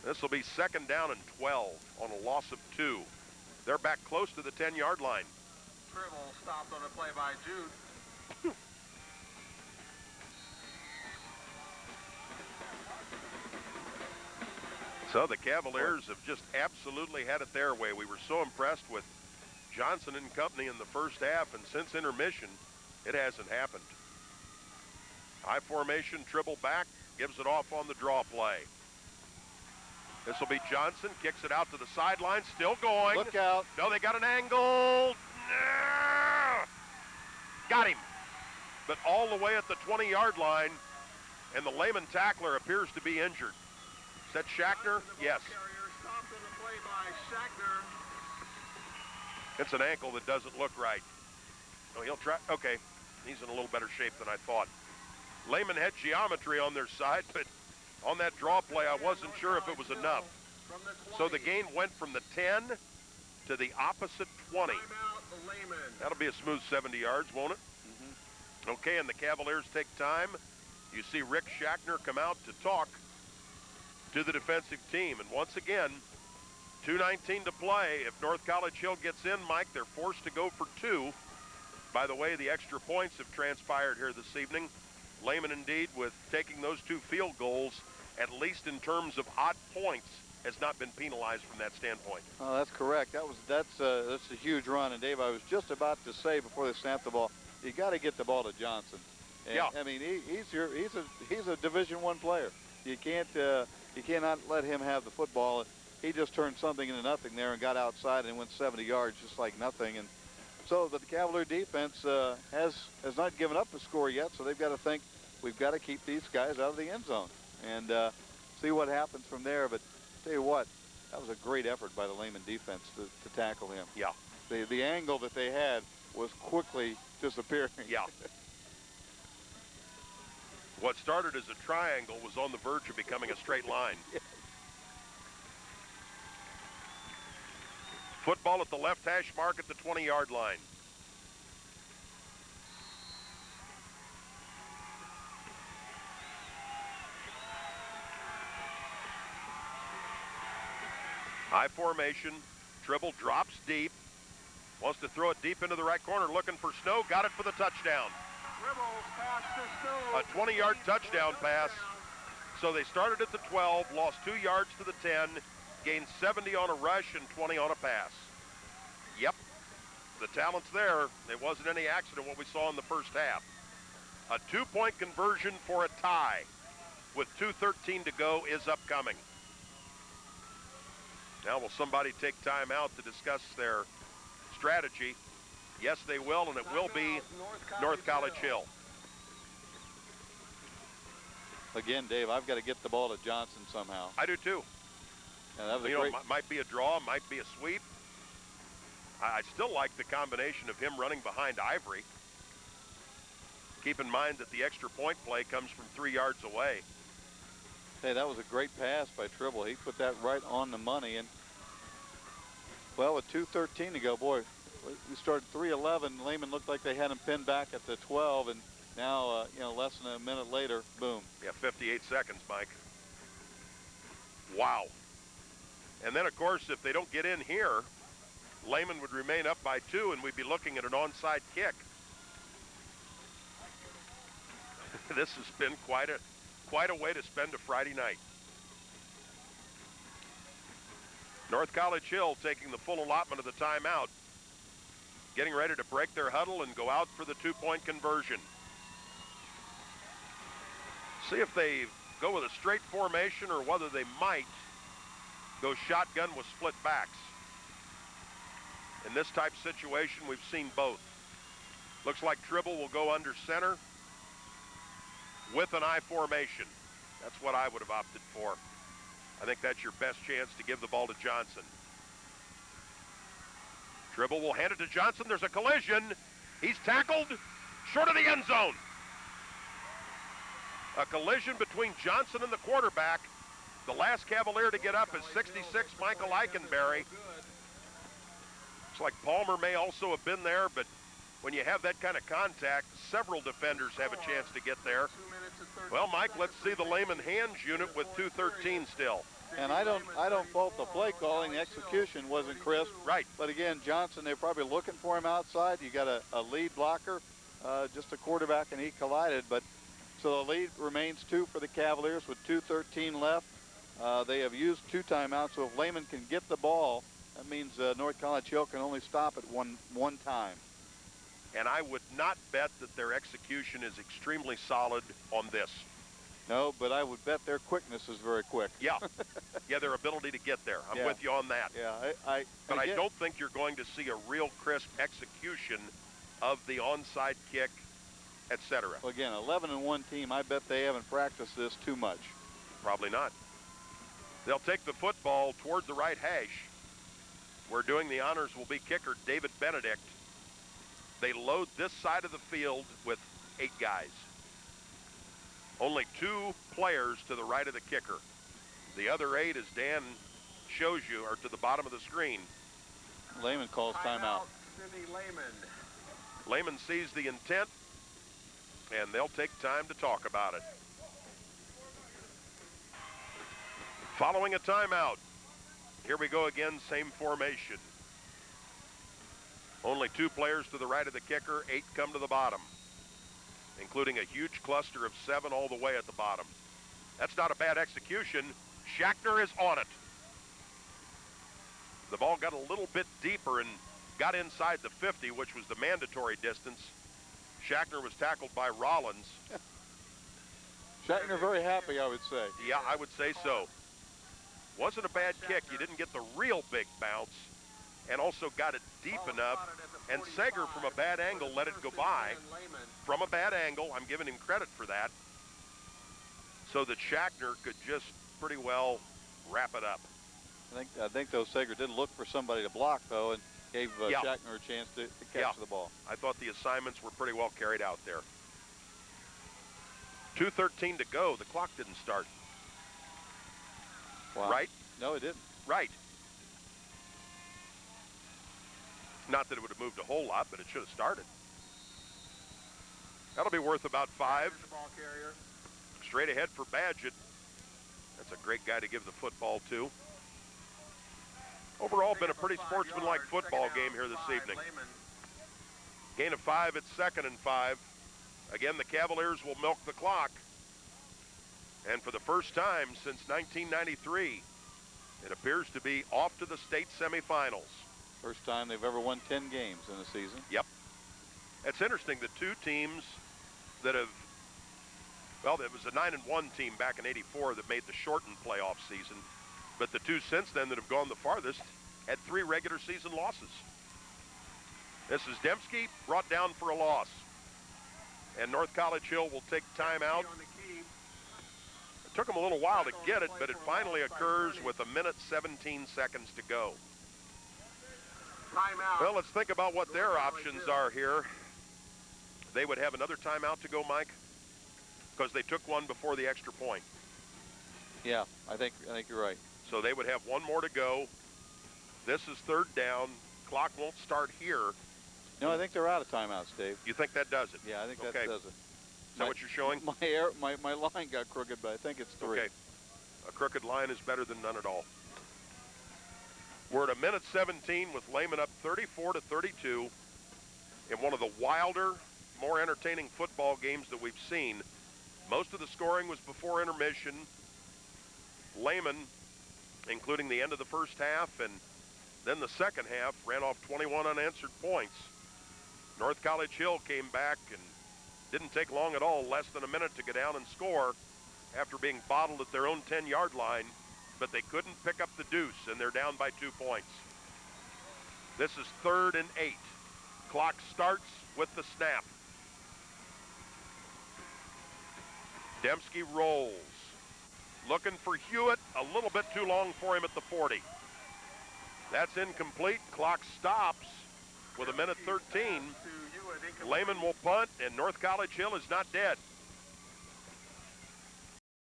This will be 2nd down and 12 on a loss of 2. They're back close to the 10-yard line. Tribble stopped on a play by Jude. So the Cavaliers have just absolutely had it their way. We were so impressed with Johnson and company in the first half, and since intermission, it hasn't happened. High formation, Tribble back, gives it off on the draw play. This will be Johnson, kicks it out to the sideline, still going. Look out. No, they got an angle. No! Got him. But all the way at the 20-yard line, and the Lehman tackler appears to be injured. Is that Shackner? Yes. Stopped on the play by Shackner. It's an ankle that doesn't look right. Oh, he'll try. Okay, he's in a little better shape than I thought. Lehman had geometry on their side, but on that draw play, I wasn't sure if it was enough. So the gain went from the 10 to the opposite 20. That'll be a smooth 70 yards, won't it? Mm-hmm. Okay, and the Cavaliers take time. You see Rick Shackner come out to talk to the defensive team. And once again, 2:19 to play. If North College Hill gets in, Mike, they're forced to go for 2. By the way, the extra points have transpired here this evening. Lehman, indeed, with taking those 2 field goals, at least in terms of odd points, has not been penalized from that standpoint. Oh, that's correct. That's a huge run. And Dave, I was just about to say before they snapped the ball, you got to get the ball to Johnson. And, yeah. I mean, he's a Division I player. You cannot let him have the football. He just turned something into nothing there and got outside and went 70 yards just like nothing. And so the Cavalier defense has not given up a score yet, so they've got to think, we've got to keep these guys out of the end zone and see what happens from there. But tell you what, that was a great effort by the Lehman defense to tackle him. Yeah. The angle that they had was quickly disappearing. Yeah. What started as a triangle was on the verge of becoming a straight line. Football at the left hash mark at the 20-yard line. High formation. Tribble drops deep. Wants to throw it deep into the right corner. Looking for Snow. Got it for the touchdown. A 20-yard touchdown pass. So they started at the 12, lost 2 yards to the 10, gained 70 on a rush and 20 on a pass. Yep, the talent's there. It wasn't any accident what we saw in the first half. A 2-point conversion for a tie with 2:13 to go is upcoming. Now will somebody take time out to discuss their strategy? Yes, they will, and it will be North College Hill. Again, Dave, I've got to get the ball to Johnson somehow. I do too. And that was might be a draw, might be a sweep. I still like the combination of him running behind Ivory. Keep in mind that the extra point play comes from 3 yards away. Hey, that was a great pass by Tribble. He put that right on the money. And, well, with 2:13 to go, boy, we started 3:11. Lehman looked like they had him pinned back at the 12, and now, less than a minute later, boom. Yeah, 58 seconds, Mike. Wow. And then, of course, if they don't get in here, Lehman would remain up by 2, and we'd be looking at an onside kick. This has been quite a way to spend a Friday night. North College Hill taking the full allotment of the timeout, getting ready to break their huddle and go out for the 2-point conversion. See if they go with a straight formation or whether they might go shotgun with split backs. In this type of situation, we've seen both. Looks like Tribble will go under center with an I formation. That's what I would have opted for. I think that's your best chance to give the ball to Johnson. Tribble will hand it to Johnson. There's a collision. He's tackled short of the end zone. A collision between Johnson and the quarterback. The last Cavalier to get up is 66, Michael Eikenberry. Looks like Palmer may also have been there, but when you have that kind of contact, several defenders have a chance to get there. 2 minutes and 13 Well, Mike, let's see seconds the Lehman Hands unit with 2:13 still. And I don't fault the play calling. The execution wasn't crisp. Right. But again, Johnson, they're probably looking for him outside. You got a lead blocker, just a quarterback, and he collided. But so the lead remains 2 for the Cavaliers with 2:13 left. They have used 2 timeouts. So if Lehman can get the ball, that means North College Hill can only stop at one time. And I would not bet that their execution is extremely solid on this. No, but I would bet their quickness is very quick. Yeah. Yeah, their ability to get there. I'm Yeah. with you on that. Yeah, But I again, don't think you're going to see a real crisp execution of the onside kick, etc. Well, again, 11-1 team. I bet they haven't practiced this too much. Probably not. They'll take the football toward the right hash, where doing the honors will be kicker David Benedict. They load this side of the field with 8 guys. Only 2 players to the right of the kicker. The other 8, as Dan shows you, are to the bottom of the screen. Lehman calls timeout. Sidney Lehman. Lehman sees the intent, and they'll take time to talk about it. Following a timeout, here we go again, same formation. Only 2 players to the right of the kicker, 8 come to the bottom, including a huge cluster of 7 all the way at the bottom. That's not a bad execution. Schachner is on it. The ball got a little bit deeper and got inside the 50, which was the mandatory distance. Schachner was tackled by Rollins. Schachner very happy, I would say. Yeah, I would say so. Wasn't a bad kick. You didn't get the real big bounce, and also got it deep enough. And Sager, from a bad angle, let it go by. From a bad angle, I'm giving him credit for that, so that Schachner could just pretty well wrap it up. I think though Sager did look for somebody to block though, and gave Yeah. Schachner a chance to catch Yeah. the ball. I thought the assignments were pretty well carried out there. 2:13 to go. The clock didn't start. Wow. Right? No, it didn't. Right. Not that it would have moved a whole lot, but it should have started. That'll be worth about 5. The ball carrier. Straight ahead for Badgett. That's a great guy to give the football to. Overall, been a pretty sportsmanlike football game here this evening. Gain of 5, it's 2nd and 5. Again, the Cavaliers will milk the clock. And for the first time since 1993, it appears to be off to the state semifinals. First time they've ever won 10 games in a season. Yep. It's interesting, the 2 teams that have, well, there was a 9-1 team back in '84 that made the shortened playoff season, but the 2 since then that have gone the farthest had 3 regular season losses. This is Dembski, brought down for a loss. And North College Hill will take timeout. It took them a little while to get it, but it finally occurs with 1:17 to go. Timeout. Well, let's think about what their options are here. They would have another timeout to go, Mike, because they took one before the extra point. Yeah, I think you're right. So they would have 1 more to go. This is 3rd down. Clock won't start here. No, I think they're out of timeouts, Dave. You think that does it? Yeah, I think Okay. that does it. Is that what you're showing? My line got crooked, but I think it's 3. Okay. A crooked line is better than none at all. We're at 1:17 with Lehman up 34-32 in one of the wilder, more entertaining football games that we've seen. Most of the scoring was before intermission. Lehman, including the end of the first half and then the second half, ran off 21 unanswered points. North College Hill came back and didn't take long at all, less than a minute to go down and score after being bottled at their own 10-yard line, but they couldn't pick up the deuce, and they're down by 2 points. This is 3rd and 8. Clock starts with the snap. Dembski rolls. Looking for Hewitt, a little bit too long for him at the 40. That's incomplete. Clock stops with 1:13. Lehman will punt, and North College Hill is not dead.